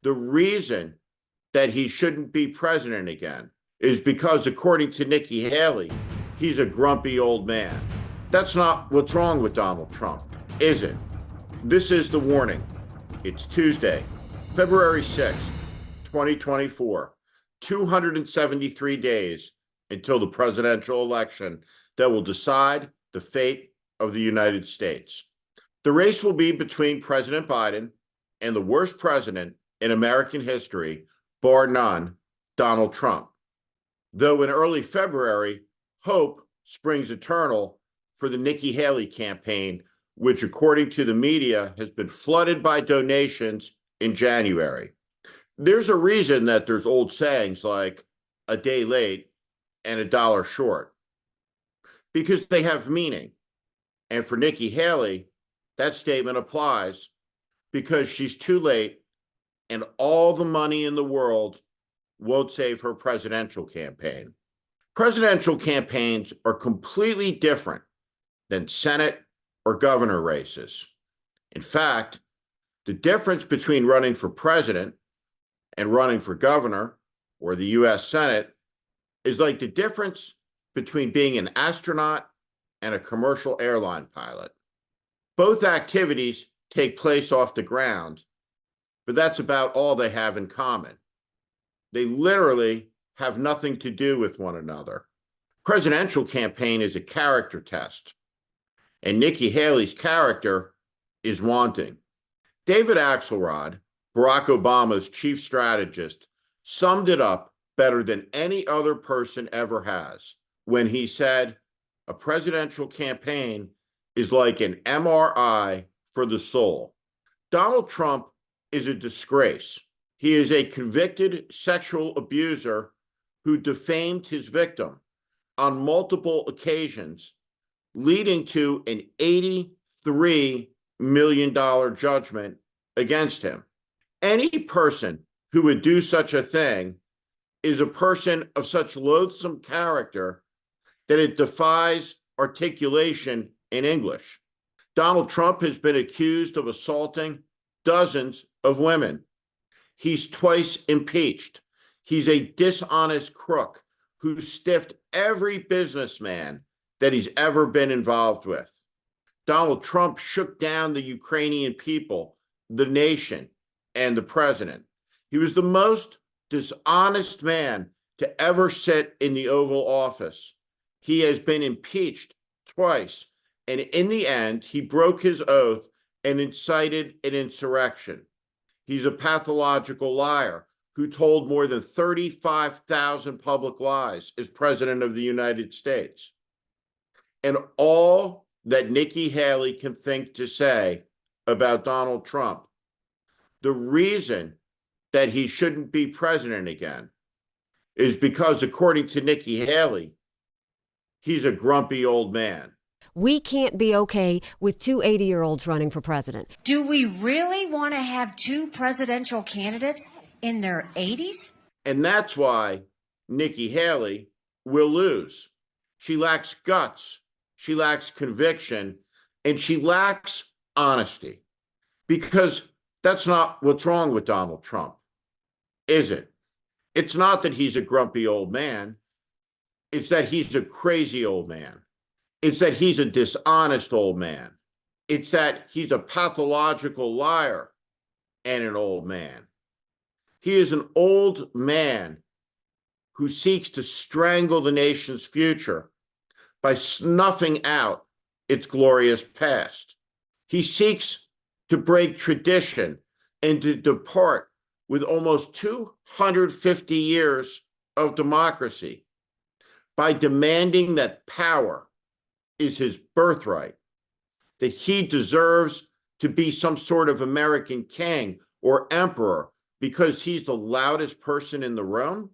The reason that he shouldn't be president again is because, according to Nikki Haley, he's a grumpy old man. That's not what's wrong with Donald Trump, is it? This is the warning. It's Tuesday, February 6th, 2024, 273 days until the presidential election that will decide the fate of the United States. The race will be between President Biden and the worst president in American history, bar none, Donald Trump. Though in early February, hope springs eternal for the Nikki Haley campaign, which, according to the media, has been flooded by donations in January. There's a reason that there's old sayings like a day late and a dollar short, because they have meaning. And for Nikki Haley, that statement applies because she's too late and all the money in the world won't save her presidential campaign. Presidential campaigns are completely different than Senate or governor races. In fact, the difference between running for president and running for governor or the US Senate is like the difference between being an astronaut and a commercial airline pilot. Both activities take place off the ground, but that's about all they have in common. They literally have nothing to do with one another. Presidential campaign is a character test, and Nikki Haley's character is wanting. David Axelrod, Barack Obama's chief strategist, summed it up better than any other person ever has when he said, a presidential campaign is like an MRI for the soul. Donald Trump is a disgrace. He is a convicted sexual abuser who defamed his victim on multiple occasions, leading to an $83 million judgment against him. Any person who would do such a thing is a person of such loathsome character that it defies articulation in English. Donald Trump has been accused of assaulting dozens of women. He's twice impeached. He's a dishonest crook who stiffed every businessman that he's ever been involved with. Donald Trump shook down the Ukrainian people, the nation, and the president. He was the most dishonest man to ever sit in the Oval Office. He has been impeached twice, and in the end, he broke his oath and incited an insurrection. He's a pathological liar who told more than 35,000 public lies as president of the United States. And all that Nikki Haley can think to say about Donald Trump, the reason that he shouldn't be president again is because, according to Nikki Haley, he's a grumpy old man. We can't be okay with two 80-year-olds running for president. Do we really want to have two presidential candidates in their 80s? And that's why Nikki Haley will lose. She lacks guts, she lacks conviction, and she lacks honesty. Because that's not what's wrong with Donald Trump, is it? It's not that he's a grumpy old man. It's that he's a crazy old man. It's that he's a dishonest old man. It's that he's a pathological liar and an old man. He is an old man who seeks to strangle the nation's future by snuffing out its glorious past. He seeks to break tradition and to depart with almost 250 years of democracy by demanding that power is his birthright, that he deserves to be some sort of American king or emperor because he's the loudest person in the room?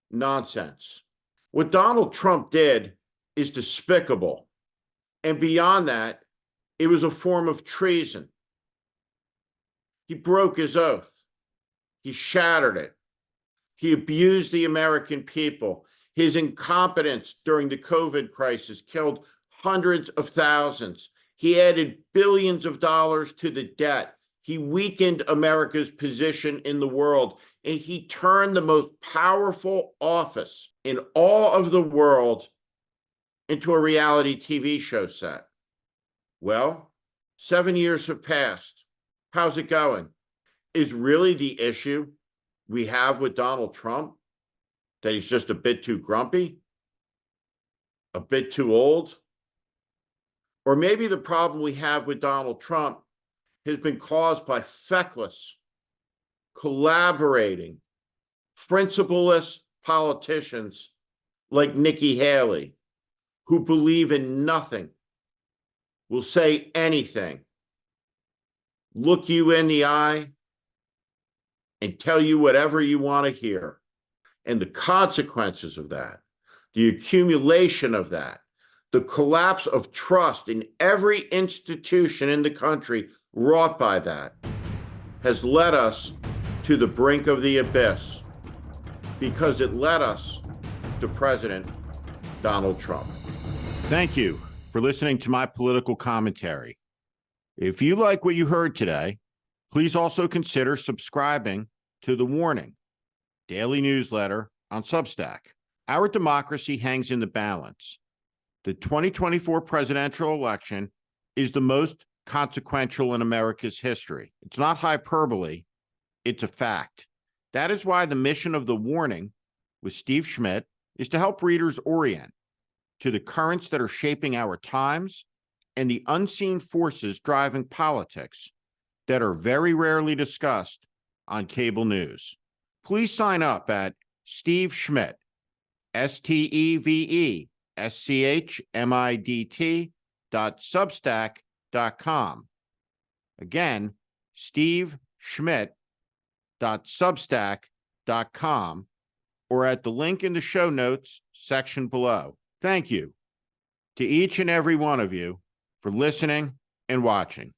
Nonsense. What Donald Trump did is despicable. And beyond that, it was a form of treason. He broke his oath. He shattered it. He abused the American people. His incompetence during the COVID crisis killed hundreds of thousands. He added billions of dollars to the debt. He weakened America's position in the world, and he turned the most powerful office in all of the world into a reality TV show set. Well, 7 years have passed. How's it going? Is really the issue we have with Donald Trump that he's just a bit too grumpy, a bit too old? Or maybe the problem we have with Donald Trump has been caused by feckless, collaborating, principleless politicians like Nikki Haley, who believe in nothing, will say anything, look you in the eye, and tell you whatever you want to hear. And the consequences of that, the accumulation of that, the collapse of trust in every institution in the country wrought by that, has led us to the brink of the abyss, because it led us to President Donald Trump. Thank you for listening to my political commentary. If you like what you heard today, please also consider subscribing to The Warning daily newsletter on Substack. Our democracy hangs in the balance. The 2024 presidential election is the most consequential in America's history. It's not hyperbole, it's a fact. That is why the mission of The Warning with Steve Schmidt is to help readers orient to the currents that are shaping our times and the unseen forces driving politics that are very rarely discussed on cable news. Please sign up at Steve Schmidt, SteveSchmidt.substack.com. Again, SteveSchmidt.substack.com, or at the link in the show notes section below. Thank you to each and every one of you for listening and watching.